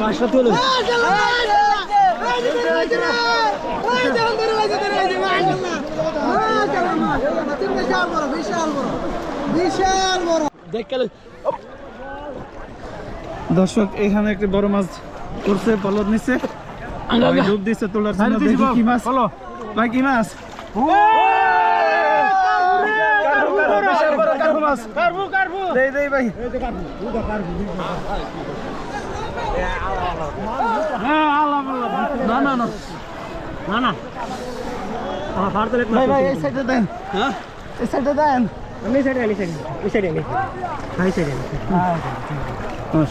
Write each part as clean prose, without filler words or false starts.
মাছটা তুলো দর্শক এখানে একটি বড় মাছ করছে পলদ নিচ্ছে ডুব দিচ্ছে তোলার জন্য দেখি কি মাছ ভাই কি মাছ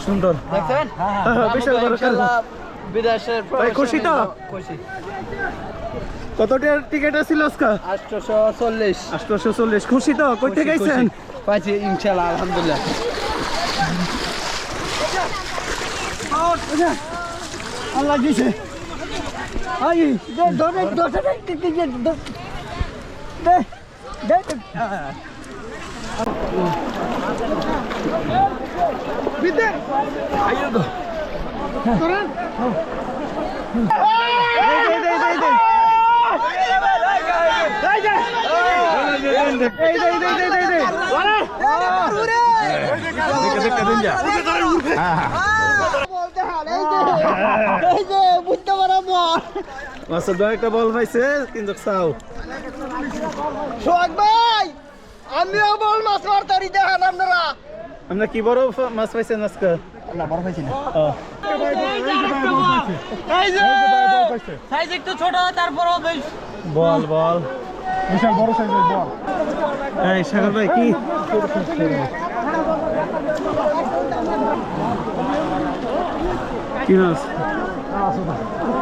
সুন্দর বিদেশের খুশি তো কত টিকিট ছিল আজকে 840 খুশি তো কই থেকে আইছেন পাইছি ইনশাআল্লাহ আলহামদুলিল্লাহ আল্লাহ দিছে আই দে বিদে আইও গো করেন একটা বল পাইছে কিন্তু চাও সোহাগ ভাই আমিও বল মাছ মারতারি দেখান আপনারা আমরা কি বড় মাছ পাইছেন আজকে না বড় পাইছি না এই যে সাইজ একটু ছোট তারপরও বেশ বল বল বিশাল বড় সাইজের বল এই সাগর ভাই কি কি মাছ